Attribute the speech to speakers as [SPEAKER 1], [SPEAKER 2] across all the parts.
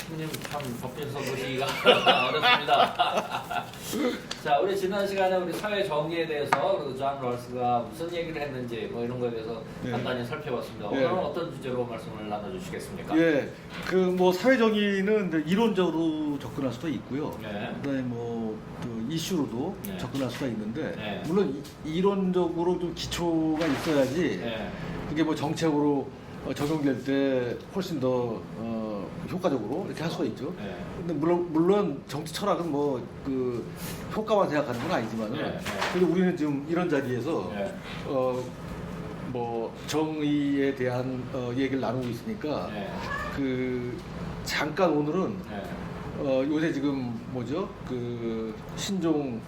[SPEAKER 1] 형님 참 법진서 보시기가 어렵습니다. 자, 우리 지난 시간에 우리 사회 정의에 대해서 그리고 존 롤스가 무슨 얘기를 했는지 뭐 이런 거에 대해서
[SPEAKER 2] 네.
[SPEAKER 1] 간단히 살펴봤습니다.
[SPEAKER 2] 네.
[SPEAKER 1] 오늘은 어떤 주제로 말씀을 나눠주시겠습니까?
[SPEAKER 2] 예, 그 뭐 사회 정의는 이제 이론적으로 접근할 수도 있고요.
[SPEAKER 1] 네.
[SPEAKER 2] 그다음에 그 이슈로도
[SPEAKER 1] 네.
[SPEAKER 2] 접근할 수가 있는데
[SPEAKER 1] 네.
[SPEAKER 2] 물론 이론적으로 좀 기초가 있어야지
[SPEAKER 1] 네.
[SPEAKER 2] 그게 뭐 정책으로 적용될 때 훨씬 더 효과적으로 이렇게 할 수가 있죠.
[SPEAKER 1] 네.
[SPEAKER 2] 근데 물론 정치 철학은 뭐 그 효과만 생각하는 건 아니지만은
[SPEAKER 1] 네. 네.
[SPEAKER 2] 그래도 우리는 지금 이런 자리에서
[SPEAKER 1] 네.
[SPEAKER 2] 뭐 정의에 대한 얘기를 나누고 있으니까
[SPEAKER 1] 네.
[SPEAKER 2] 그 잠깐 오늘은
[SPEAKER 1] 네.
[SPEAKER 2] 요새 지금 뭐죠 그 신종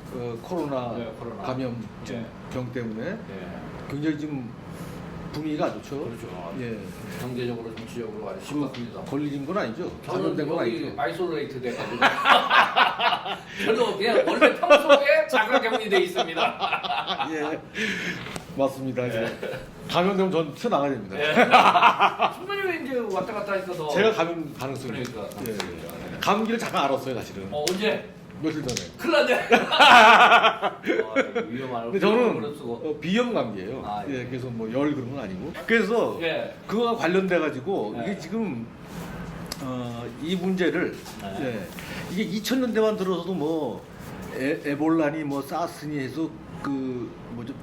[SPEAKER 2] 코로나
[SPEAKER 1] 네, 코로나.
[SPEAKER 2] 감염
[SPEAKER 1] 네.
[SPEAKER 2] 병 때문에
[SPEAKER 1] 네.
[SPEAKER 2] 굉장히 지금 분위기가 안 좋죠.
[SPEAKER 1] 그렇죠.
[SPEAKER 2] 예.
[SPEAKER 1] 경제적으로 정치적으로 아주
[SPEAKER 2] 그
[SPEAKER 1] 심각합니다.
[SPEAKER 2] 걸리는 건 아니죠.
[SPEAKER 1] 저는
[SPEAKER 2] 감염된 건
[SPEAKER 1] 여기
[SPEAKER 2] 아니죠.
[SPEAKER 1] 아이솔레이트 돼가지고 저도 그냥 원래 평소에 자가격리돼 있습니다.
[SPEAKER 2] 예. 맞습니다. 이제 감염되면 전 튀어나가야 됩니다.
[SPEAKER 1] 예. 충분히 이제 왔다 갔다 하니까 더
[SPEAKER 2] 제가 감염 가능성이
[SPEAKER 1] 그러니까.
[SPEAKER 2] 예. 감기를 잠깐 알았어요, 사실은.
[SPEAKER 1] 언제?
[SPEAKER 2] 며칠 전에.
[SPEAKER 1] 큰일 났네. 위험한.
[SPEAKER 2] 근데 저는
[SPEAKER 1] 그런 쓰고.
[SPEAKER 2] 비염 감기예요.
[SPEAKER 1] 아, 예.
[SPEAKER 2] 예, 그래서 뭐 열 그런 건 아니고. 그래서
[SPEAKER 1] 예.
[SPEAKER 2] 그거와 관련돼 가지고
[SPEAKER 1] 예.
[SPEAKER 2] 이게 지금 이 문제를
[SPEAKER 1] 네.
[SPEAKER 2] 예, 이게 2000년대만 들어서도 뭐 에볼라니 뭐 사스니 해서 그 뭐죠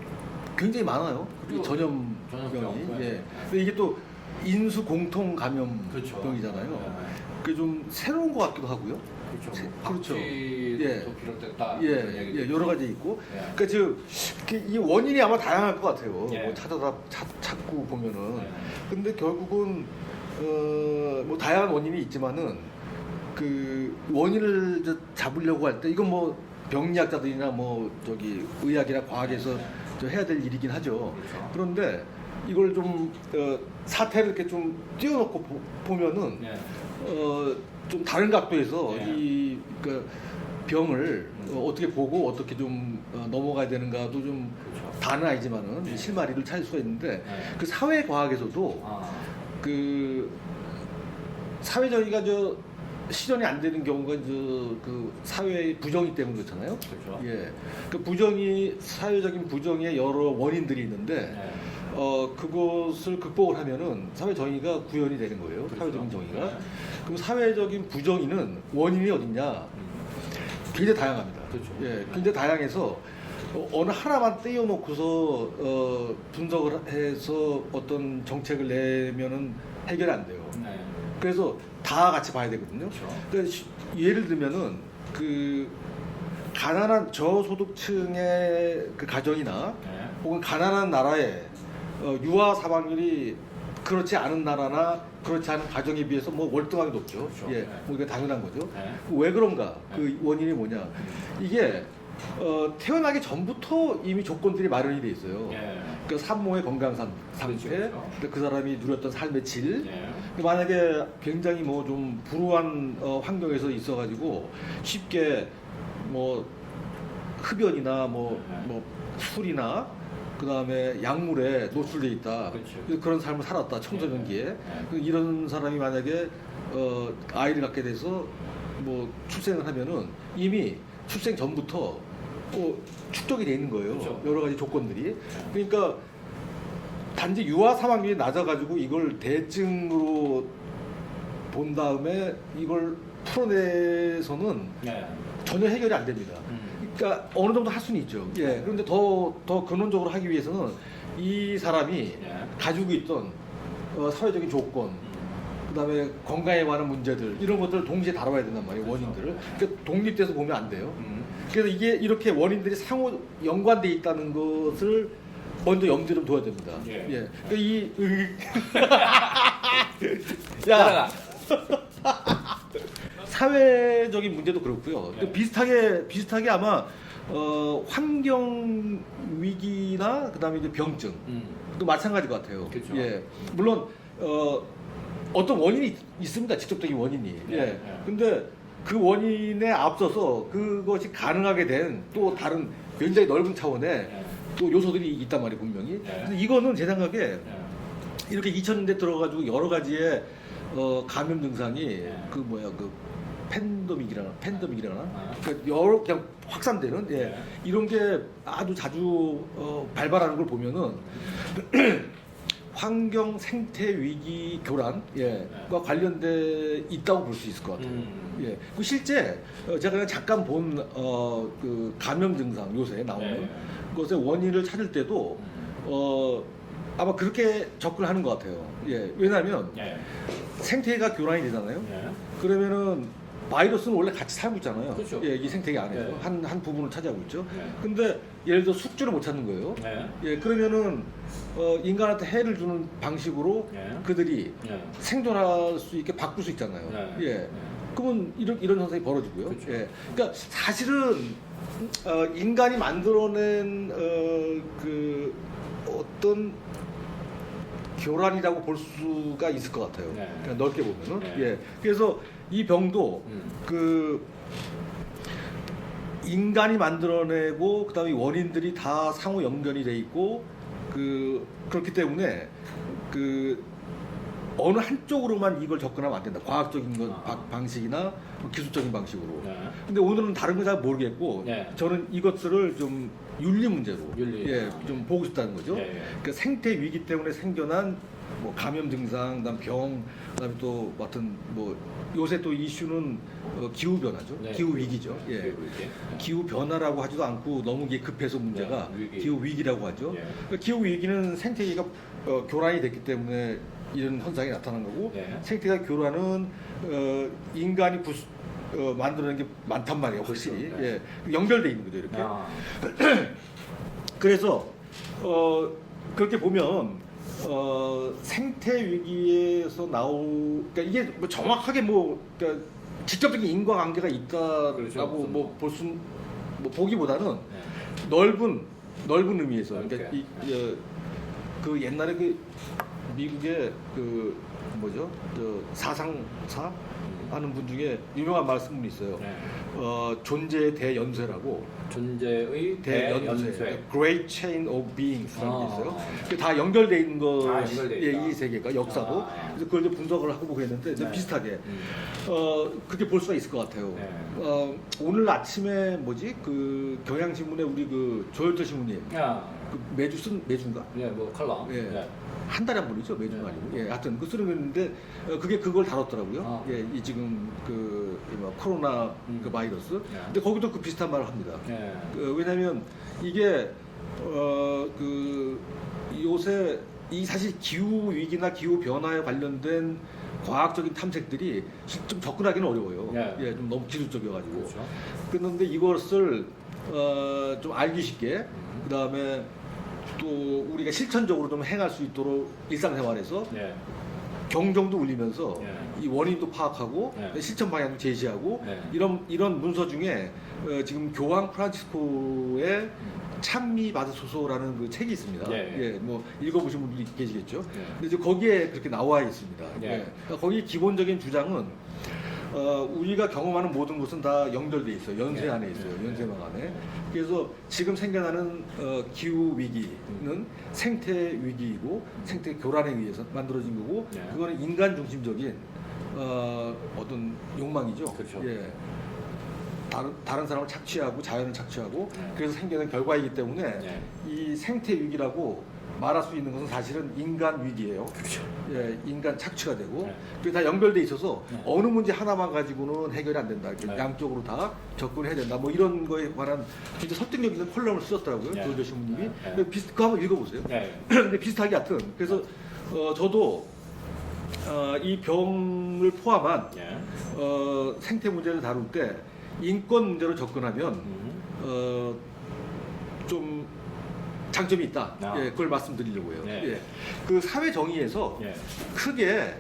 [SPEAKER 2] 굉장히 많아요. 이
[SPEAKER 1] 전염병.
[SPEAKER 2] 전염병이.
[SPEAKER 1] 네.
[SPEAKER 2] 예. 근데 이게 또 인수 공통 감염병이잖아요.
[SPEAKER 1] 그렇죠.
[SPEAKER 2] 그게 좀 새로운 것 같기도 하고요.
[SPEAKER 1] 그렇죠.
[SPEAKER 2] 그렇죠.
[SPEAKER 1] 예.
[SPEAKER 2] 예.
[SPEAKER 1] 비롯됐다.
[SPEAKER 2] 예, 여러 가지 있고.
[SPEAKER 1] 예.
[SPEAKER 2] 그러니까 이 원인이 아마 다양할 것 같아요.
[SPEAKER 1] 예.
[SPEAKER 2] 뭐 찾고 보면은.
[SPEAKER 1] 예.
[SPEAKER 2] 근데 결국은 뭐 다양한 원인이 있지만은 그 원인을 잡으려고 할 때 이건 뭐 병리학자들이나 뭐 저기 의학이나 과학에서 해야 될 일이긴 하죠.
[SPEAKER 1] 그렇죠.
[SPEAKER 2] 그런데 이걸 좀 사태를 이렇게 좀 띄워놓고 보면은
[SPEAKER 1] 예.
[SPEAKER 2] 좀 다른 각도에서
[SPEAKER 1] 예.
[SPEAKER 2] 그 병을 어떻게 보고 어떻게 좀 넘어가야 되는가도 좀
[SPEAKER 1] 그렇죠.
[SPEAKER 2] 다는 아니지만은
[SPEAKER 1] 네.
[SPEAKER 2] 실마리를 찾을 수가 있는데
[SPEAKER 1] 네.
[SPEAKER 2] 그 사회 과학에서도
[SPEAKER 1] 아.
[SPEAKER 2] 그 사회 정의가 실현이 안 되는 경우가 그 사회의 부정의 때문에 그렇잖아요.
[SPEAKER 1] 그렇죠.
[SPEAKER 2] 예, 그 사회적인 부정의 여러 원인들이 있는데
[SPEAKER 1] 네.
[SPEAKER 2] 그것을 극복을 하면은 사회 정의가 구현이 되는 거예요.
[SPEAKER 1] 그렇죠.
[SPEAKER 2] 사회적인 정의가.
[SPEAKER 1] 네.
[SPEAKER 2] 그럼 사회적인 부정의는 원인이 어딨냐? 굉장히 다양합니다.
[SPEAKER 1] 그렇죠.
[SPEAKER 2] 예, 굉장히 다양해서 어느 하나만 떼어놓고서 분석을 해서 어떤 정책을 내면은 해결이 안 돼요.
[SPEAKER 1] 네.
[SPEAKER 2] 그래서 다 같이 봐야 되거든요.
[SPEAKER 1] 그렇죠.
[SPEAKER 2] 그러니까 예를 들면은 그 가난한 저소득층의 그 가정이나
[SPEAKER 1] 네.
[SPEAKER 2] 혹은 가난한 나라의 유아 사망률이 그렇지 않은 나라나 그렇지 않은 가정에 비해서 뭐 월등하게 높죠.
[SPEAKER 1] 그렇죠.
[SPEAKER 2] 예,
[SPEAKER 1] 네.
[SPEAKER 2] 뭐 이게 당연한 거죠.
[SPEAKER 1] 네.
[SPEAKER 2] 왜 그런가? 그 원인이 뭐냐? 이게 태어나기 전부터 이미 조건들이 마련이 돼 있어요.
[SPEAKER 1] 예.
[SPEAKER 2] 그 산모의 건강 상태,
[SPEAKER 1] 그렇죠.
[SPEAKER 2] 그 사람이 누렸던 삶의 질,
[SPEAKER 1] 예.
[SPEAKER 2] 만약에 굉장히 뭐 좀 불우한 환경에서 있어가지고 쉽게 뭐 흡연이나 뭐 술이나 그 다음에 약물에 노출돼 있다.
[SPEAKER 1] 그렇죠.
[SPEAKER 2] 그런 삶을 살았다 청소년기에.
[SPEAKER 1] 예.
[SPEAKER 2] 이런 사람이 만약에 아이를 갖게 돼서 뭐 출생을 하면은 이미 출생 전부터 축적이 돼 있는 거예요.
[SPEAKER 1] 그렇죠.
[SPEAKER 2] 여러 가지 조건들이. 그러니까 단지 유아 사망률이 낮아가지고 이걸 대증으로 본 다음에 이걸 풀어내서는
[SPEAKER 1] 네.
[SPEAKER 2] 전혀 해결이 안 됩니다. 그러니까 어느 정도 할 수는 있죠. 예. 그런데 더 근원적으로 하기 위해서는 이 사람이
[SPEAKER 1] 예.
[SPEAKER 2] 가지고 있던 사회적인 조건, 그다음에 건강에 관한 문제들 이런 것들을 동시에 다뤄야 된단 말이에요.
[SPEAKER 1] 그렇죠.
[SPEAKER 2] 원인들을. 그러니까 독립돼서 보면 안 돼요. 그래서 이게 이렇게 원인들이 상호 연관돼 있다는 것을 먼저 염두에 좀 둬야 됩니다.
[SPEAKER 1] 예.
[SPEAKER 2] 그러니까 야 사회적인 문제도 그렇고요.
[SPEAKER 1] 네.
[SPEAKER 2] 비슷하게 아마 환경 위기나 그다음에 이제 병증 또 마찬가지 것 같아요.
[SPEAKER 1] 그렇죠.
[SPEAKER 2] 예. 물론 어떤 원인이 있습니다. 직접적인 원인이.
[SPEAKER 1] 네.
[SPEAKER 2] 예. 근데 그 원인에 앞서서 그것이 가능하게 된 또 다른 굉장히 넓은 차원의
[SPEAKER 1] 네.
[SPEAKER 2] 또 요소들이 있단 말이에요, 분명히.
[SPEAKER 1] 네.
[SPEAKER 2] 근데 이거는 제 생각에
[SPEAKER 1] 네.
[SPEAKER 2] 이렇게 2000년대 들어가지고 여러 가지의 감염 증상이
[SPEAKER 1] 예.
[SPEAKER 2] 그 뭐야 그 팬데믹이라나
[SPEAKER 1] 아.
[SPEAKER 2] 그 여러 그냥 확산되는 예.
[SPEAKER 1] 예.
[SPEAKER 2] 이런 게 아주 자주 발발하는 걸 보면은 환경 생태 위기 교란과 관련돼 있다고 볼 수 있을 것 같아요. 예. 그 실제 제가 그냥 잠깐 본 그 감염 증상 요새 나오는
[SPEAKER 1] 네.
[SPEAKER 2] 것의 원인을 찾을 때도 아마 그렇게 접근하는 것 같아요. 예. 왜냐하면
[SPEAKER 1] 예.
[SPEAKER 2] 생태계가 교란이 되잖아요.
[SPEAKER 1] 예.
[SPEAKER 2] 그러면은 바이러스는 원래 같이 살고 있잖아요.
[SPEAKER 1] 그렇죠.
[SPEAKER 2] 예, 이 생태계 안에서
[SPEAKER 1] 네.
[SPEAKER 2] 한 부분을 차지하고 있죠.
[SPEAKER 1] 네.
[SPEAKER 2] 근데 예를 들어 숙주를 못 찾는 거예요.
[SPEAKER 1] 예.
[SPEAKER 2] 예, 그러면은 인간한테 해를 주는 방식으로
[SPEAKER 1] 예.
[SPEAKER 2] 그들이
[SPEAKER 1] 예.
[SPEAKER 2] 생존할 수 있게 바꿀 수 있잖아요.
[SPEAKER 1] 네.
[SPEAKER 2] 예.
[SPEAKER 1] 네.
[SPEAKER 2] 그러면 이런 현상이 벌어지고요.
[SPEAKER 1] 그렇죠.
[SPEAKER 2] 예. 그러니까 사실은 인간이 만들어낸 그 어떤 교란이라고 볼 수가 있을 것 같아요.
[SPEAKER 1] 네.
[SPEAKER 2] 그냥 넓게 보면은.
[SPEAKER 1] 네.
[SPEAKER 2] 예. 그래서 이 병도 그 인간이 만들어내고 그다음에 원인들이 다 상호 연결이 돼 있고 그렇기 때문에 그 어느 한쪽으로만 이걸 접근하면 안 된다. 과학적인 방식이나 기술적인 방식으로.
[SPEAKER 1] 네.
[SPEAKER 2] 근데 오늘은 다른 건 잘 모르겠고
[SPEAKER 1] 네.
[SPEAKER 2] 저는 이것들을 좀 윤리 문제로
[SPEAKER 1] 윤리.
[SPEAKER 2] 예, 좀 보고 싶다는 거죠.
[SPEAKER 1] 예, 예.
[SPEAKER 2] 그러니까 생태 위기 때문에 생겨난 뭐 감염 증상, 그다음 병, 그다음에 또 같은 뭐 요새 또 이슈는 기후 변화죠.
[SPEAKER 1] 네.
[SPEAKER 2] 기후 위기죠. 예.
[SPEAKER 1] 기후 위기.
[SPEAKER 2] 기후 변화라고 하지도 않고 너무 이게 급해서 문제가
[SPEAKER 1] 네, 위기.
[SPEAKER 2] 기후 위기라고 하죠.
[SPEAKER 1] 예.
[SPEAKER 2] 그러니까 기후 위기는 생태계가 교란이 됐기 때문에 이런 현상이 나타난 거고
[SPEAKER 1] 예.
[SPEAKER 2] 생태계 교란은 인간이 만들어낸 게 많단 말이에요, 확실히.
[SPEAKER 1] 그렇죠. 네.
[SPEAKER 2] 예. 연결돼 있는 거죠, 이렇게.
[SPEAKER 1] 아.
[SPEAKER 2] 그래서 그렇게 보면 생태 위기에서 그러니까 이게 뭐 정확하게 그러니까 직접적인 인과관계가 있다라고
[SPEAKER 1] 그렇죠.
[SPEAKER 2] 뭐 볼 수 뭐 보기보다는
[SPEAKER 1] 네.
[SPEAKER 2] 넓은 의미에서 그러니까
[SPEAKER 1] 넓게.
[SPEAKER 2] 그 옛날에 그 미국의 그 뭐죠 사상사 하는 분 중에 유명한 말씀이 있어요.
[SPEAKER 1] 네.
[SPEAKER 2] 존재의 대연쇄라고.
[SPEAKER 1] 존재의 대연쇄.
[SPEAKER 2] Great Chain of Beings라는 게
[SPEAKER 1] 아.
[SPEAKER 2] 있어요. 그게 다 연결돼 있는 거,
[SPEAKER 1] 아, 연결돼 있다.
[SPEAKER 2] 이 세계가 역사도.
[SPEAKER 1] 아.
[SPEAKER 2] 그래서 그걸 이제 분석을 하고 그랬는데 이제
[SPEAKER 1] 네.
[SPEAKER 2] 비슷하게 그렇게 볼 수가 있을 것 같아요.
[SPEAKER 1] 네.
[SPEAKER 2] 오늘 아침에 그 경향신문에 우리 그 조현철 신부님
[SPEAKER 1] 야.
[SPEAKER 2] 그 매주인가?
[SPEAKER 1] 예, 뭐 컬러.
[SPEAKER 2] 예.
[SPEAKER 1] 네.
[SPEAKER 2] 한 달에 한 번이죠, 매주는
[SPEAKER 1] 네.
[SPEAKER 2] 아니고. 예, 하여튼 그 쓰는 거 있는데 그게 그걸 다뤘더라고요.
[SPEAKER 1] 아.
[SPEAKER 2] 예, 이 지금 코로나 그 바이러스.
[SPEAKER 1] 네.
[SPEAKER 2] 근데 거기도 그 비슷한 말을 합니다.
[SPEAKER 1] 예.
[SPEAKER 2] 왜냐하면 이게 요새 이 사실 기후 위기나 기후 변화에 관련된 과학적인 탐색들이 좀 접근하기는 어려워요.
[SPEAKER 1] 네.
[SPEAKER 2] 예, 좀 너무 기술적이어가지고.
[SPEAKER 1] 그렇죠.
[SPEAKER 2] 그런데 이것을 좀 알기 쉽게 그 다음에 또 우리가 실천적으로 좀 행할 수 있도록 일상생활에서
[SPEAKER 1] 예.
[SPEAKER 2] 경종도 울리면서
[SPEAKER 1] 예.
[SPEAKER 2] 이 원인도 파악하고
[SPEAKER 1] 예.
[SPEAKER 2] 실천 방향도 제시하고
[SPEAKER 1] 예.
[SPEAKER 2] 이런 문서 중에 지금 교황 프란치스코의 찬미 받으소서라는 그 책이 있습니다.
[SPEAKER 1] 예.
[SPEAKER 2] 예, 뭐 읽어보신 분들이 계시겠죠.
[SPEAKER 1] 예.
[SPEAKER 2] 근데 이제 거기에 그렇게 나와 있습니다.
[SPEAKER 1] 예.
[SPEAKER 2] 예. 그러니까 거기 기본적인 주장은 우리가 경험하는 모든 것은 다 연결돼 있어요. 연쇄
[SPEAKER 1] 예.
[SPEAKER 2] 안에 있어요.
[SPEAKER 1] 예.
[SPEAKER 2] 연쇄망 안에. 그래서 지금 생겨나는 기후 위기는 생태 위기이고 생태 교란에 의해서 만들어진 거고
[SPEAKER 1] 예.
[SPEAKER 2] 그거는 인간 중심적인 어떤 욕망이죠.
[SPEAKER 1] 그렇죠.
[SPEAKER 2] 예. 다른 사람을 착취하고 자연을 착취하고
[SPEAKER 1] 예.
[SPEAKER 2] 그래서 생겨난 결과이기 때문에
[SPEAKER 1] 예.
[SPEAKER 2] 이 생태 위기라고 말할 수 있는 것은 사실은 인간 위기예요.
[SPEAKER 1] 그렇죠.
[SPEAKER 2] 예, 인간 착취가 되고
[SPEAKER 1] 네.
[SPEAKER 2] 그게 다 연결돼 있어서
[SPEAKER 1] 네.
[SPEAKER 2] 어느 문제 하나만 가지고는 해결이 안 된다. 이렇게
[SPEAKER 1] 네.
[SPEAKER 2] 양쪽으로 다 접근해야 된다. 뭐 이런 거에 관한 진짜 설득력 있는 콜럼을 쓰셨더라고요.
[SPEAKER 1] 네.
[SPEAKER 2] 조은조 신부님이.
[SPEAKER 1] 네. 네.
[SPEAKER 2] 근데 그거 한번 읽어보세요.
[SPEAKER 1] 예.
[SPEAKER 2] 근데 비슷하게 하여튼 그래서 저도 이 병을 포함한
[SPEAKER 1] 예.
[SPEAKER 2] 생태 문제를 다룰 때 인권 문제로 접근하면 좀 장점이 있다.
[SPEAKER 1] 아.
[SPEAKER 2] 예, 그걸 말씀드리려고요.
[SPEAKER 1] 네.
[SPEAKER 2] 예. 그 사회 정의에서
[SPEAKER 1] 예.
[SPEAKER 2] 크게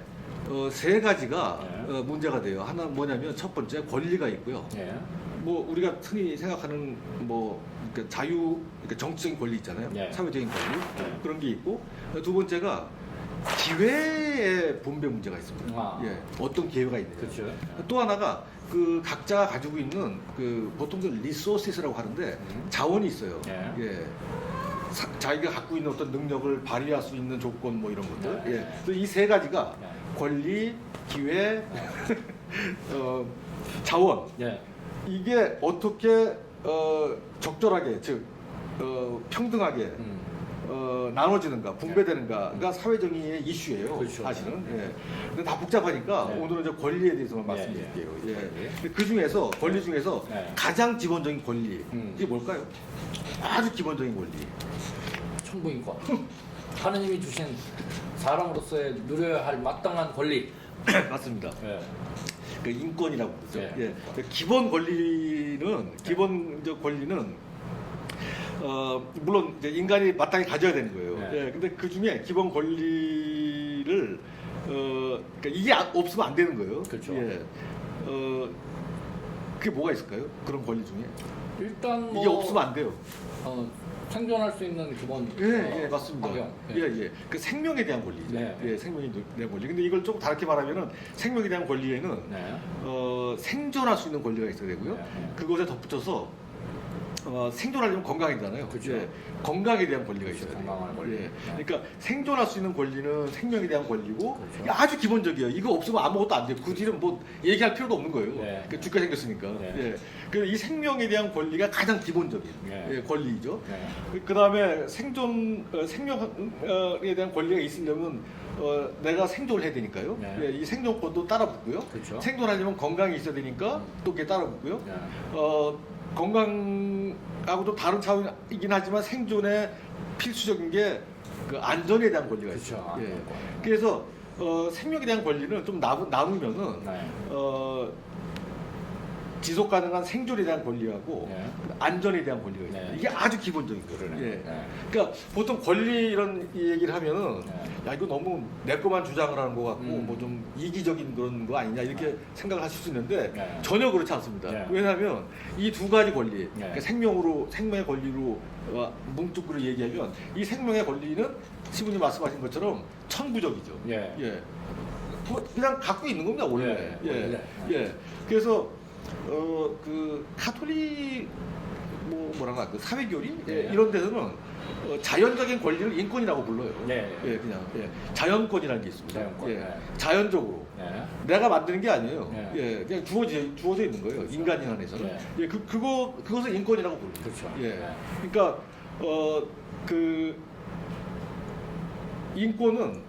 [SPEAKER 2] 세 가지가
[SPEAKER 1] 네.
[SPEAKER 2] 문제가 돼요. 하나 뭐냐면 첫 번째 권리가 있고요.
[SPEAKER 1] 예.
[SPEAKER 2] 뭐 우리가 흔히 생각하는 뭐 그러니까 그러니까 정치적인 권리 있잖아요.
[SPEAKER 1] 네.
[SPEAKER 2] 사회적인 권리
[SPEAKER 1] 네.
[SPEAKER 2] 그런 게 있고 두 번째가 기회의 분배 문제가 있습니다.
[SPEAKER 1] 아.
[SPEAKER 2] 예, 어떤 기회가 있느냐.
[SPEAKER 1] 그렇죠.
[SPEAKER 2] 또 하나가 그 각자가 가지고 있는 그 보통 리소시스라고 하는데 자원이 있어요.
[SPEAKER 1] 예.
[SPEAKER 2] 예. 자기가 갖고 있는 어떤 능력을 발휘할 수 있는 조건 뭐 이런 것들.
[SPEAKER 1] 네.
[SPEAKER 2] 예. 그래서 이 세 가지가 권리, 기회, 자원
[SPEAKER 1] 예.
[SPEAKER 2] 이게 어떻게 적절하게 즉 평등하게 나눠지는가 분배되는가가 사회정의의 이슈예요.
[SPEAKER 1] 그렇죠.
[SPEAKER 2] 사실은. 예. 근데 다 복잡하니까
[SPEAKER 1] 네.
[SPEAKER 2] 오늘은 이제 권리에 대해서만 말씀드릴게요. 예. 그 중에서 권리 중에서
[SPEAKER 1] 네.
[SPEAKER 2] 가장 기본적인 권리 이게 뭘까요? 아주 기본적인 권리.
[SPEAKER 1] 천부인권. 하느님이 주신 사람으로서의 누려야 할 마땅한 권리.
[SPEAKER 2] 맞습니다.
[SPEAKER 1] 예.
[SPEAKER 2] 그 인권이라고 그러죠.
[SPEAKER 1] 예.
[SPEAKER 2] 예. 그 기본 권리는 기본적 권리는 물론 이제 인간이 마땅히 가져야 되는 거예요.
[SPEAKER 1] 네.
[SPEAKER 2] 예. 근데 그 중에 기본 권리를 그러니까 이게 없으면 안 되는 거예요.
[SPEAKER 1] 그렇죠.
[SPEAKER 2] 예. 그게 뭐가 있을까요? 그런 권리 중에
[SPEAKER 1] 일단 뭐
[SPEAKER 2] 이게 없으면 안 돼요.
[SPEAKER 1] 생존할 수 있는 기본
[SPEAKER 2] 예, 맞습니다.
[SPEAKER 1] 환경.
[SPEAKER 2] 예. 그 생명에 대한 권리죠.
[SPEAKER 1] 네.
[SPEAKER 2] 예, 생명에 대한 권리. 근데 이걸 조금 다르게 말하면은 생명에 대한 권리에는
[SPEAKER 1] 네.
[SPEAKER 2] 생존할 수 있는 권리가 있어야 되고요.
[SPEAKER 1] 네.
[SPEAKER 2] 그것에 덧붙여서 생존하려면 건강이잖아요.
[SPEAKER 1] 그렇죠.
[SPEAKER 2] 예, 건강에 대한 권리가
[SPEAKER 1] 그렇죠,
[SPEAKER 2] 있어야 돼요.
[SPEAKER 1] 건강한 권리.
[SPEAKER 2] 예,
[SPEAKER 1] 네.
[SPEAKER 2] 그러니까 생존할 수 있는 권리는 생명에 대한 권리고
[SPEAKER 1] 그렇죠.
[SPEAKER 2] 이게 아주 기본적이에요. 이거 없으면 아무것도 안 돼요. 그 뒤는 뭐 얘기할 필요도 없는 거예요.
[SPEAKER 1] 네.
[SPEAKER 2] 그러니까 죽게 생겼으니까.
[SPEAKER 1] 네.
[SPEAKER 2] 예, 그래서 이 생명에 대한 권리가 가장 기본적인
[SPEAKER 1] 네.
[SPEAKER 2] 권리이죠.
[SPEAKER 1] 네.
[SPEAKER 2] 그 다음에 생명에 대한 권리가 있으려면 내가 생존을 해야 되니까요.
[SPEAKER 1] 네.
[SPEAKER 2] 예, 이 생존권도 따라 붙고요.
[SPEAKER 1] 그렇죠.
[SPEAKER 2] 생존하려면 건강이 있어야 되니까 또 그게 따라 붙고요.
[SPEAKER 1] 네.
[SPEAKER 2] 건강하고도 다른 차원이긴 하지만 생존에 필수적인 게 그 안전에 대한 권리가
[SPEAKER 1] 그렇죠.
[SPEAKER 2] 있어요.
[SPEAKER 1] 안전권.
[SPEAKER 2] 그래서 생명에 대한 권리는 좀 나누면은
[SPEAKER 1] 네.
[SPEAKER 2] 지속 가능한 생존에 대한 권리하고
[SPEAKER 1] 네.
[SPEAKER 2] 안전에 대한 권리가 있어요.
[SPEAKER 1] 네.
[SPEAKER 2] 이게 아주 기본적인 거예요.
[SPEAKER 1] 그러네.
[SPEAKER 2] 예.
[SPEAKER 1] 네.
[SPEAKER 2] 그러니까 보통 권리 이런 얘기를 하면은
[SPEAKER 1] 네.
[SPEAKER 2] 야 이거 너무 내 것만 주장을 하는 것 같고 뭐
[SPEAKER 1] 음.
[SPEAKER 2] 좀 이기적인 그런 거 아니냐 이렇게 생각을 하실 수 있는데
[SPEAKER 1] 네.
[SPEAKER 2] 전혀 그렇지 않습니다.
[SPEAKER 1] 네.
[SPEAKER 2] 왜냐하면 이 두 가지 권리,
[SPEAKER 1] 네.
[SPEAKER 2] 그러니까 생명의 권리로 뭉뚱그려 얘기하면 이 생명의 권리는 시부님 말씀하신 것처럼 천부적이죠.
[SPEAKER 1] 예.
[SPEAKER 2] 예. 뭐 그냥 갖고 있는 겁니다 원래.
[SPEAKER 1] 예.
[SPEAKER 2] 예.
[SPEAKER 1] 원래.
[SPEAKER 2] 예. 그래서 그 카톨릭 뭐라고 할까 사회교리
[SPEAKER 1] 예.
[SPEAKER 2] 이런 데서는 자연적인 권리를 인권이라고 불러요.
[SPEAKER 1] 네.
[SPEAKER 2] 예, 그냥 자연권이라는 게 있습니다.
[SPEAKER 1] 자연권.
[SPEAKER 2] 예.
[SPEAKER 1] 네.
[SPEAKER 2] 자연적으로
[SPEAKER 1] 네.
[SPEAKER 2] 내가 만드는 게 아니에요.
[SPEAKER 1] 네.
[SPEAKER 2] 예, 그냥 주어져 있는 거예요.
[SPEAKER 1] 그렇죠.
[SPEAKER 2] 인간인 한에서는.
[SPEAKER 1] 네.
[SPEAKER 2] 예, 그것을 인권이라고 부릅니다.
[SPEAKER 1] 그렇죠.
[SPEAKER 2] 예.
[SPEAKER 1] 네.
[SPEAKER 2] 그러니까 그 인권은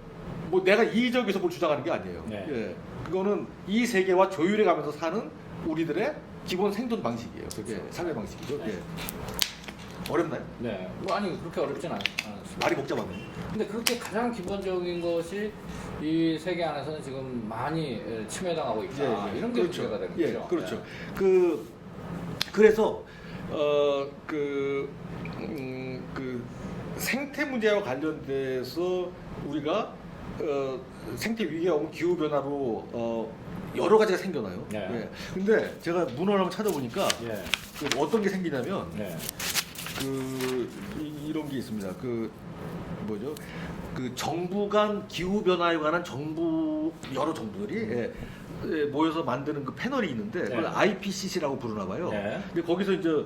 [SPEAKER 2] 뭐 내가 이기적에서 뭘 주장하는 게 아니에요.
[SPEAKER 1] 네.
[SPEAKER 2] 예. 그거는 이 세계와 조율해 가면서 사는 우리들의 기본 생존 방식이에요.
[SPEAKER 1] 그렇죠.
[SPEAKER 2] 예, 삶의 방식이죠.
[SPEAKER 1] 네.
[SPEAKER 2] 예. 어렵나요?
[SPEAKER 1] 네. 뭐 아니 그렇게 어렵진 않습니다.
[SPEAKER 2] 말이 복잡하네요.
[SPEAKER 1] 근데 그렇게 가장 기본적인 것이 이 세계 안에서는 지금 많이 침해당하고 있다. 이런 게
[SPEAKER 2] 그렇죠.
[SPEAKER 1] 문제가 되는
[SPEAKER 2] 예,
[SPEAKER 1] 거죠.
[SPEAKER 2] 그렇죠.
[SPEAKER 1] 네.
[SPEAKER 2] 그래서 그 생태 문제와 관련돼서 우리가 생태 위기가 오면 기후 변화로 여러 가지가 생겨나요.
[SPEAKER 1] 네.
[SPEAKER 2] 예. 근데 제가 문헌을 한번 찾아보니까
[SPEAKER 1] 예.
[SPEAKER 2] 그 어떤 게 생기냐면
[SPEAKER 1] 네.
[SPEAKER 2] 이런 게 있습니다. 그 뭐죠? 그 정부 간 기후 변화에 관한 여러 정부들이 모여서 만드는 그 패널이 있는데 그걸
[SPEAKER 1] 네.
[SPEAKER 2] IPCC라고 부르나 봐요.
[SPEAKER 1] 네.
[SPEAKER 2] 근데 거기서 이제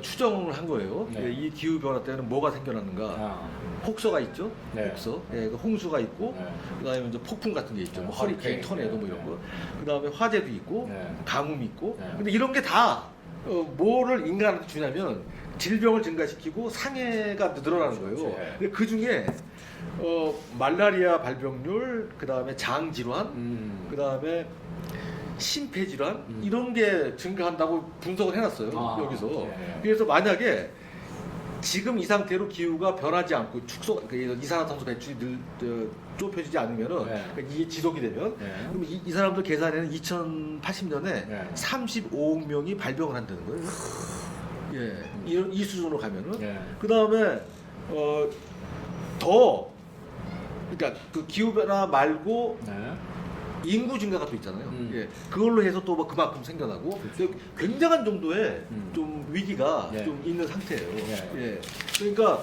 [SPEAKER 2] 추정을 한 거예요.
[SPEAKER 1] 네.
[SPEAKER 2] 이 기후 변화 때는 뭐가 생겨났는가?
[SPEAKER 1] 아.
[SPEAKER 2] 폭서가 있죠.
[SPEAKER 1] 네.
[SPEAKER 2] 폭서. 그 홍수가 있고,
[SPEAKER 1] 네.
[SPEAKER 2] 그다음에 이제 폭풍 같은 게 있죠.
[SPEAKER 1] 네,
[SPEAKER 2] 뭐 허리케인,
[SPEAKER 1] 허리케인.
[SPEAKER 2] 토네이도 뭐
[SPEAKER 1] 네.
[SPEAKER 2] 이런 거. 그다음에 화재도 있고,
[SPEAKER 1] 네.
[SPEAKER 2] 가뭄이 있고.
[SPEAKER 1] 네.
[SPEAKER 2] 근데 이런 게 다 뭐를 인간한테 주냐면 질병을 증가시키고 상해가 늘어나는 거예요.
[SPEAKER 1] 그렇죠.
[SPEAKER 2] 근데 그 중에 말라리아 발병률, 그다음에 장 질환, 그다음에 심폐질환 이런 게 증가한다고 분석을 해놨어요.
[SPEAKER 1] 아,
[SPEAKER 2] 여기서.
[SPEAKER 1] 네.
[SPEAKER 2] 그래서 만약에 지금 이 상태로 기후가 변하지 않고 이산화탄소 배출이 좁혀지지 않으면은
[SPEAKER 1] 네.
[SPEAKER 2] 그러니까 이게 지속이 되면
[SPEAKER 1] 네.
[SPEAKER 2] 그럼 이 사람들 계산에는 2080년에
[SPEAKER 1] 네.
[SPEAKER 2] 35억 명이 발병을 한다는 거예요. 예, 이 수준으로 가면은
[SPEAKER 1] 네.
[SPEAKER 2] 그 다음에 더 그러니까 그 기후 변화 말고
[SPEAKER 1] 네.
[SPEAKER 2] 인구 증가가 또 있잖아요. 예, 그걸로 해서 또 뭐 그만큼 생겨나고 굉장한 정도의 좀 위기가
[SPEAKER 1] 네.
[SPEAKER 2] 좀 있는 상태예요.
[SPEAKER 1] 네.
[SPEAKER 2] 예, 그러니까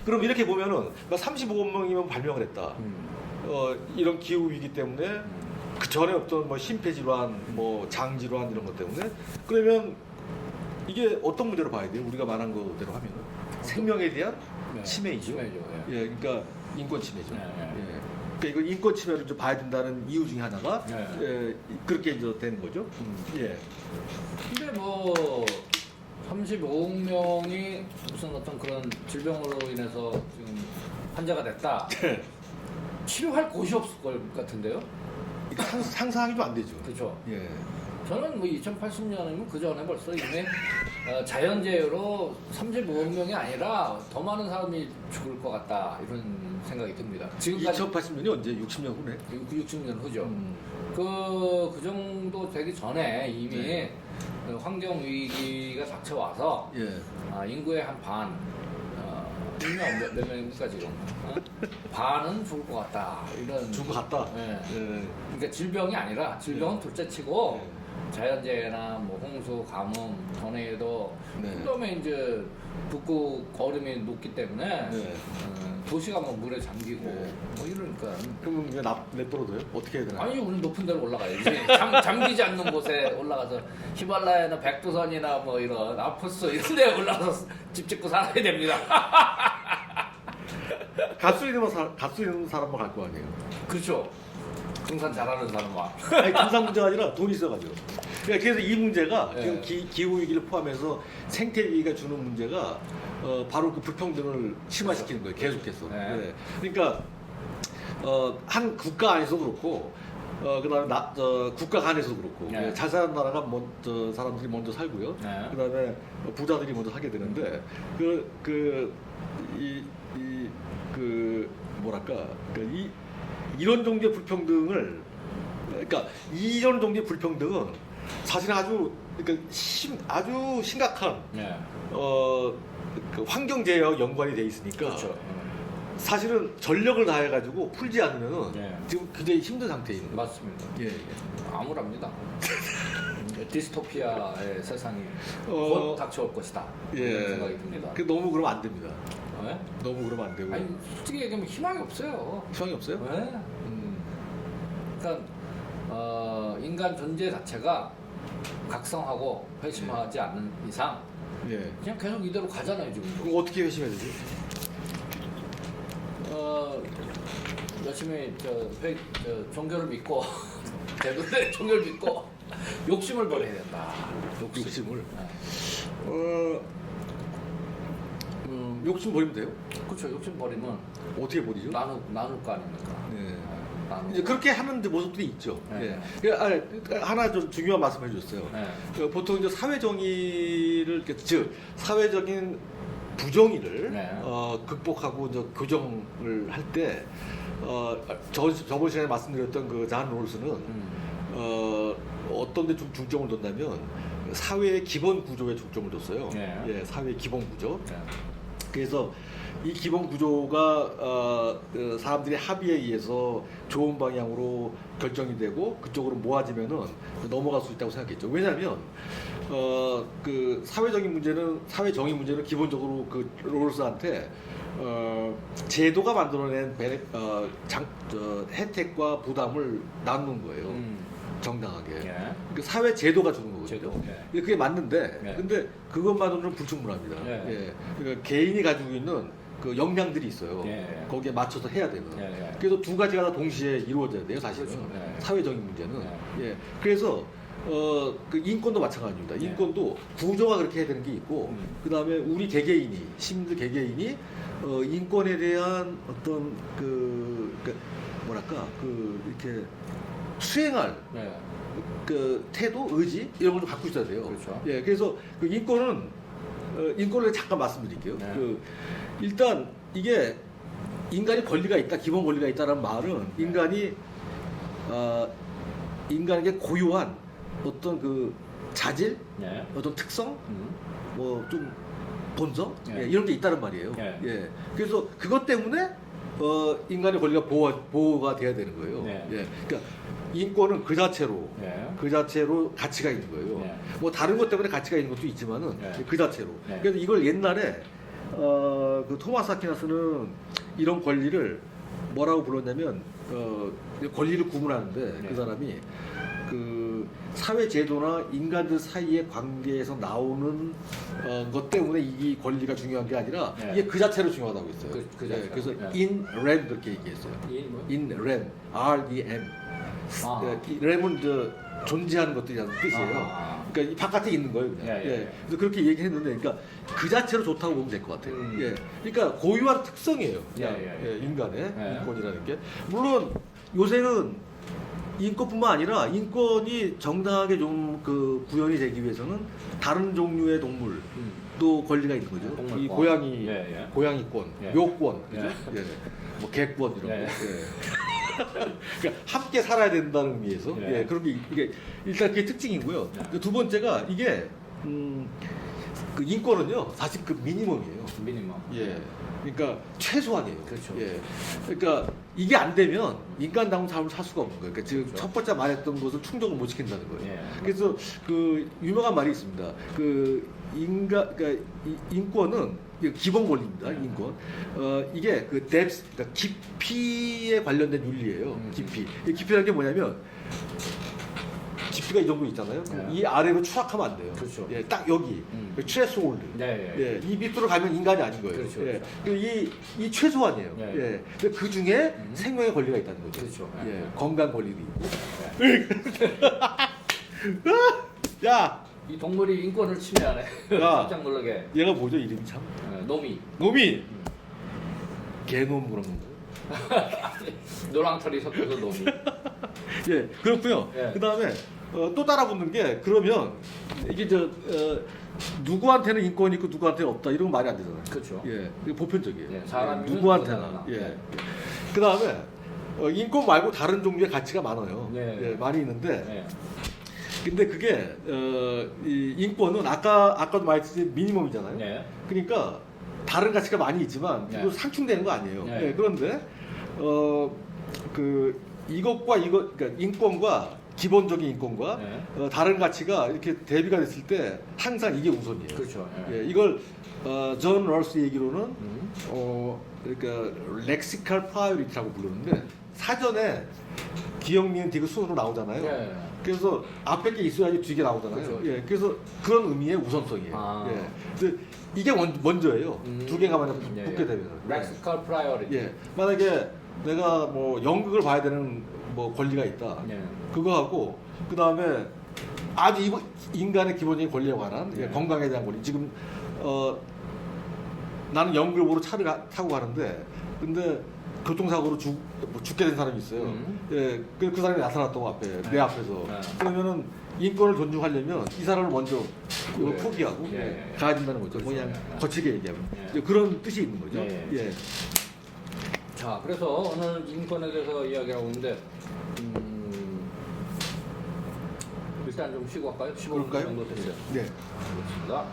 [SPEAKER 2] 그럼 이렇게 보면은 35억 명이면 발병을 했다. 이런 기후 위기 때문에 그 전에 없던 뭐 심폐질환, 뭐 장질환 이런 것 때문에 그러면 이게 어떤 문제로 봐야 돼요? 우리가 말한 거대로 하면은 생명에 대한
[SPEAKER 1] 네.
[SPEAKER 2] 침해이죠.
[SPEAKER 1] 침해죠. 예.
[SPEAKER 2] 예, 그러니까 인권 침해죠.
[SPEAKER 1] 네, 네.
[SPEAKER 2] 예. 그러니까 이거 인권 침해를 좀 봐야 된다는 이유 중에 하나가
[SPEAKER 1] 네.
[SPEAKER 2] 그렇게 이제 되는 거죠. 예.
[SPEAKER 1] 근데 뭐 35억 명이 무슨 어떤 그런 질병으로 인해서 지금 환자가 됐다. 치료할 곳이 없을 것 같은데요?
[SPEAKER 2] 이게 상상이 좀 안 되죠.
[SPEAKER 1] 그렇죠.
[SPEAKER 2] 예.
[SPEAKER 1] 저는 뭐 2080년이면 그 전에 벌써 이미 자연재해로 35억 명이 아니라 더 많은 사람이 죽을 것 같다 이런 생각이 듭니다. 지금까지
[SPEAKER 2] 2080년이 언제? 60년 후네.
[SPEAKER 1] 60년 후죠. 그 정도 되기 전에 이미
[SPEAKER 2] 네.
[SPEAKER 1] 환경 위기가 닥쳐와서
[SPEAKER 2] 예.
[SPEAKER 1] 인구의 한 반, 몇 명입니까 지금? 반은 죽을 것 같다 이런.
[SPEAKER 2] 죽을 것 같다.
[SPEAKER 1] 예.
[SPEAKER 2] 예.
[SPEAKER 1] 그러니까 질병이 아니라 질병은
[SPEAKER 2] 네.
[SPEAKER 1] 둘째치고
[SPEAKER 2] 네.
[SPEAKER 1] 자연재해나 뭐 홍수, 가뭄, 토네이도
[SPEAKER 2] 네.
[SPEAKER 1] 그다음에 이제 북극 얼음이 녹기 때문에
[SPEAKER 2] 네.
[SPEAKER 1] 도시가 뭐 물에 잠기고
[SPEAKER 2] 네.
[SPEAKER 1] 뭐 이러니까.
[SPEAKER 2] 그럼 그냥 내버려둬요? 어떻게 해야 되나?
[SPEAKER 1] 아니 우리 높은 데로 올라가야지. 잠기지 않는 곳에 올라가서 히말라야나 백두산이나 뭐 이런 아프스 이런 데 올라가서 집 짓고 살아야 됩니다.
[SPEAKER 2] 갈 수 있는 사람만 갈 거 아니에요.
[SPEAKER 1] 그렇죠. 등산 잘하는 사람만.
[SPEAKER 2] 아니, 등산 문제가 아니라 돈이 있어가지고. 그러니까 그래서 이 문제가
[SPEAKER 1] 네.
[SPEAKER 2] 지금 기후 위기를 포함해서 생태 위기가 주는 문제가 바로 그 불평등을 심화시키는 거예요. 계속해서.
[SPEAKER 1] 네.
[SPEAKER 2] 네. 그러니까 한 국가 안에서 그렇고. 그다음에 국가 간에서 그렇고
[SPEAKER 1] 네.
[SPEAKER 2] 잘 사는 나라가 먼저 사람들이 먼저 살고요.
[SPEAKER 1] 네.
[SPEAKER 2] 그다음에 부자들이 먼저 하게 되는데 이런 종류의 불평등을 그러니까 이런 종류의 불평등은 사실 아주 아주 심각한
[SPEAKER 1] 네.
[SPEAKER 2] 그 환경재해와 연관이 돼 있으니까
[SPEAKER 1] 그렇죠.
[SPEAKER 2] 사실은 전력을 다해가지고 풀지 않으면
[SPEAKER 1] 네.
[SPEAKER 2] 지금 굉장히 힘든 상태인 거예요.
[SPEAKER 1] 맞습니다.
[SPEAKER 2] 예, 예.
[SPEAKER 1] 암울합니다. 디스토피아의 세상이
[SPEAKER 2] 어,
[SPEAKER 1] 곧 닥쳐올 것이다.
[SPEAKER 2] 예.
[SPEAKER 1] 이런 생각이 듭니다.
[SPEAKER 2] 너무 그러면 안 됩니다.
[SPEAKER 1] 네?
[SPEAKER 2] 너무 그러면 안 되고.
[SPEAKER 1] 아니 솔직히 얘기하면 희망이 없어요.
[SPEAKER 2] 희망이 없어요?
[SPEAKER 1] 네? 그러니까 인간 존재 자체가 각성하고 회심하지 않는 이상
[SPEAKER 2] 예.
[SPEAKER 1] 그냥 계속 이대로 가잖아요 지금.
[SPEAKER 2] 그럼 어떻게 회심해야 되지?
[SPEAKER 1] 열심히 종교를 믿고 대부분의 종교를 믿고 욕심을 버려야 된다.
[SPEAKER 2] 욕심을?
[SPEAKER 1] 네.
[SPEAKER 2] 욕심 버리면 돼요?
[SPEAKER 1] 그렇죠. 욕심 버리면
[SPEAKER 2] 어떻게 버리죠?
[SPEAKER 1] 나눌 거 아닙니까?
[SPEAKER 2] 네.
[SPEAKER 1] 나누고.
[SPEAKER 2] 이제 그렇게 하는 모습들이 있죠.
[SPEAKER 1] 네.
[SPEAKER 2] 예. 하나 좀 중요한 말씀해 주셨어요.
[SPEAKER 1] 네.
[SPEAKER 2] 보통 이제 사회 정의를 즉 사회적인 부정의를
[SPEAKER 1] 네.
[SPEAKER 2] 극복하고 이제 교정을 할 때 저번 시간에 말씀드렸던 그 잔 롤스는 어떤 데 중점을 뒀냐면 사회의 기본 구조에 중점을 뒀어요.
[SPEAKER 1] 네.
[SPEAKER 2] 예, 사회의 기본 구조.
[SPEAKER 1] 네.
[SPEAKER 2] 그래서 이 기본 구조가 사람들의 합의에 의해서 좋은 방향으로 결정이 되고 그쪽으로 모아지면은 넘어갈 수 있다고 생각했죠. 왜냐하면 그 사회 정의 문제는 기본적으로 그 롤스한테 제도가 만들어낸 혜택과 부담을 나누는 거예요. 정당하게.
[SPEAKER 1] 예.
[SPEAKER 2] 그 사회 제도가 주는 거거든요.
[SPEAKER 1] 제도, 예.
[SPEAKER 2] 그게 맞는데,
[SPEAKER 1] 예.
[SPEAKER 2] 근데 그것만으로는 불충분합니다.
[SPEAKER 1] 예.
[SPEAKER 2] 예. 그러니까 개인이 가지고 있는 그 역량들이 있어요.
[SPEAKER 1] 예.
[SPEAKER 2] 거기에 맞춰서 해야 되는.
[SPEAKER 1] 예.
[SPEAKER 2] 그래서 두 가지가 다 동시에 이루어져야 돼요, 사실은.
[SPEAKER 1] 그렇죠. 예.
[SPEAKER 2] 사회적인 문제는. 예. 그래서 그 인권도 마찬가지입니다.
[SPEAKER 1] 예.
[SPEAKER 2] 인권도 구조가 그렇게 해야 되는 게 있고, 그 다음에 우리 개개인이, 시민들 개개인이 인권에 대한 어떤 이렇게 수행할
[SPEAKER 1] 네.
[SPEAKER 2] 그 태도, 의지 이런 걸 좀 갖고 있어야 돼요.
[SPEAKER 1] 그렇죠.
[SPEAKER 2] 예, 그래서 그 인권을 잠깐 말씀드릴게요.
[SPEAKER 1] 네.
[SPEAKER 2] 일단 이게 인간이 권리가 있다, 기본 권리가 있다는 말은 인간에게 고유한 어떤 그 자질,
[SPEAKER 1] 네.
[SPEAKER 2] 어떤 특성, 뭐 좀 본성
[SPEAKER 1] 네.
[SPEAKER 2] 예, 이런 게 있다는 말이에요.
[SPEAKER 1] 네.
[SPEAKER 2] 예, 그래서 그것 때문에 인간의 권리가 보호가 돼야 되는 거예요.
[SPEAKER 1] 네.
[SPEAKER 2] 예, 그러니까 인권은 그 자체로 가치가 있는 거예요.
[SPEAKER 1] 네.
[SPEAKER 2] 뭐 다른 것 때문에 가치가 있는 것도 있지만은
[SPEAKER 1] 네.
[SPEAKER 2] 그 자체로.
[SPEAKER 1] 네.
[SPEAKER 2] 그래서 이걸 옛날에 그 토마스 아퀴나스는 이런 권리를 뭐라고 불렀냐면 권리를 구분하는데
[SPEAKER 1] 네.
[SPEAKER 2] 그 사람이 그 사회 제도나 인간들 사이의 관계에서 나오는 것 때문에 이 권리가 중요한 게 아니라
[SPEAKER 1] 네.
[SPEAKER 2] 이게 그 자체로 중요하다고 했어요.
[SPEAKER 1] 그 자체로.
[SPEAKER 2] 그래서
[SPEAKER 1] 네.
[SPEAKER 2] in rem 그렇게 얘기했어요.
[SPEAKER 1] 인 뭐?
[SPEAKER 2] in rem, R-E-M.
[SPEAKER 1] 아.
[SPEAKER 2] 이 렘은 존재하는 것들이라는 뜻이에요.
[SPEAKER 1] 아.
[SPEAKER 2] 그러니까 이 바깥에 있는 거예요, 그냥.
[SPEAKER 1] 예, 예, 예.
[SPEAKER 2] 그래서 그렇게 얘기했는데, 그러니까 그 자체로 좋다고 보면 될 것 같아요.
[SPEAKER 1] 음.
[SPEAKER 2] 예. 그러니까 고유한 특성이에요.
[SPEAKER 1] 예, 예, 예.
[SPEAKER 2] 인간의
[SPEAKER 1] 예.
[SPEAKER 2] 인권이라는 게. 물론 요새는 인권뿐만 아니라 인권이 정당하게 좀 그 구현이 되기 위해서는 다른 종류의 동물도 권리가 있는 거죠.
[SPEAKER 1] 동물권.
[SPEAKER 2] 이 고양이,
[SPEAKER 1] 예, 예.
[SPEAKER 2] 고양이권,
[SPEAKER 1] 예.
[SPEAKER 2] 묘권,
[SPEAKER 1] 예.
[SPEAKER 2] 그죠? 예. 뭐 개권 이런
[SPEAKER 1] 예.
[SPEAKER 2] 거. 예. 그러니까 함께 살아야 된다는 의미에서
[SPEAKER 1] 예.
[SPEAKER 2] 예, 그런 게 이게 일단 그게 특징이고요.
[SPEAKER 1] 예.
[SPEAKER 2] 두 번째가 이게 그 인권은요 사실 그 미니멈이에요.
[SPEAKER 1] 미니멈.
[SPEAKER 2] 예. 그러니까 최소한이에요.
[SPEAKER 1] 그렇죠.
[SPEAKER 2] 예. 그러니까 이게 안 되면 인간다운 삶을 살 수가 없는 거예요. 그러니까 지금
[SPEAKER 1] 그렇죠.
[SPEAKER 2] 첫 번째 말했던 것을 충족을 못 시킨다는 거예요.
[SPEAKER 1] 예.
[SPEAKER 2] 그래서 그 유명한 말이 있습니다. 그 그러니까 인권은 기본 권리입니다.
[SPEAKER 1] 네.
[SPEAKER 2] 인권. 이게 그 depth, 그러니까 깊이에 관련된 윤리예요. 깊이. 이 깊이라는 게 뭐냐면 깊이가 이 정도 있잖아요. 그럼
[SPEAKER 1] 네.
[SPEAKER 2] 이 아래로 추락하면 안 돼요.
[SPEAKER 1] 그렇죠.
[SPEAKER 2] 예, 딱 여기 최소홀드.
[SPEAKER 1] 네, 예.
[SPEAKER 2] 예, 이 밑으로 가면 인간이 아닌 거예요.
[SPEAKER 1] 그렇죠,
[SPEAKER 2] 예.
[SPEAKER 1] 그렇죠.
[SPEAKER 2] 그리고 이 최소한이에요.
[SPEAKER 1] 네.
[SPEAKER 2] 예. 근데 그 중에 생명의 권리가 있다는 거죠.
[SPEAKER 1] 그렇죠.
[SPEAKER 2] 예.
[SPEAKER 1] 네.
[SPEAKER 2] 건강 권리도 있고. 야,
[SPEAKER 1] 이 동물이 인권을 침해하네.
[SPEAKER 2] 야.
[SPEAKER 1] 깜짝 놀라게.
[SPEAKER 2] 얘가 뭐죠? 이름이 참.
[SPEAKER 1] 노미.
[SPEAKER 2] 놈이 개놈 그런 건가요?
[SPEAKER 1] 노랑털이 섞여서 노미.
[SPEAKER 2] 예, 그렇고요.
[SPEAKER 1] 예.
[SPEAKER 2] 그 다음에 또 따라 붙는 게 그러면 이게 누구한테는 인권이 있고 누구한테는 없다 이런 건 말이 안 되잖아요.
[SPEAKER 1] 그렇죠.
[SPEAKER 2] 예, 이게 보편적이에요.
[SPEAKER 1] 예, 사람이
[SPEAKER 2] 누구한테나.
[SPEAKER 1] 누구나.
[SPEAKER 2] 예.
[SPEAKER 1] 예.
[SPEAKER 2] 그 다음에 인권 말고 다른 종류의 가치가 많아요.
[SPEAKER 1] 네.
[SPEAKER 2] 예, 많이 있는데
[SPEAKER 1] 예.
[SPEAKER 2] 근데 그게 이 인권은 아까도 말했듯이 미니멈이잖아요.
[SPEAKER 1] 예.
[SPEAKER 2] 그러니까 다른 가치가 많이 있지만
[SPEAKER 1] 네.
[SPEAKER 2] 이거 상충되는 거 아니에요.
[SPEAKER 1] 네.
[SPEAKER 2] 예, 그런데 그 이것과 그러니까 인권과 기본적인 인권과
[SPEAKER 1] 네.
[SPEAKER 2] 다른 가치가 이렇게 대비가 됐을 때 항상 이게 우선이에요.
[SPEAKER 1] 그렇죠. 예.
[SPEAKER 2] 예, 이걸 존 럴스 얘기로는 그러니까 렉시칼 프라이오리티라고 부르는데 사전에 기억, 니은, 디귿 순으로 나오잖아요.
[SPEAKER 1] 예.
[SPEAKER 2] 그래서 앞에 게 있어야지 뒤에 게 나오잖아요.
[SPEAKER 1] 그렇죠.
[SPEAKER 2] 예, 그래서 그런 의미의 우선성이에요.
[SPEAKER 1] 아.
[SPEAKER 2] 예. 그래서 이게 먼저예요. 두 개가 만약
[SPEAKER 1] 예,
[SPEAKER 2] 붙게
[SPEAKER 1] 예.
[SPEAKER 2] 되면.
[SPEAKER 1] 렉시컬 프라이어리티.
[SPEAKER 2] 예. 만약에 내가 뭐 연극을 봐야 되는 뭐 권리가 있다.
[SPEAKER 1] 예.
[SPEAKER 2] 그거하고 그 다음에 아주 인간의 기본적인 권리에 관한
[SPEAKER 1] 예.
[SPEAKER 2] 건강에 대한 권리. 지금 나는 연극을 보러 차를 타고 가는데 근데 교통사고로 죽게 된 사람이 있어요. 예, 그 사람이 나타났다고 앞에 내 앞에서. 그러면은 인권을 존중하려면 이 사람을 먼저
[SPEAKER 1] 그래.
[SPEAKER 2] 포기하고
[SPEAKER 1] 예, 예.
[SPEAKER 2] 가야 된다는 거죠.
[SPEAKER 1] 그렇죠.
[SPEAKER 2] 그냥
[SPEAKER 1] 예.
[SPEAKER 2] 거칠게 얘기하면
[SPEAKER 1] 예.
[SPEAKER 2] 이제 그런 뜻이 있는 거죠.
[SPEAKER 1] 예,
[SPEAKER 2] 예.
[SPEAKER 1] 자, 그래서 오늘 인권에 대해서 이야기하고 있는데 일단 좀 쉬고 갈까요? 15분
[SPEAKER 2] 그럴까요?
[SPEAKER 1] 정도 됐어요.
[SPEAKER 2] 네.
[SPEAKER 1] 그렇습니다.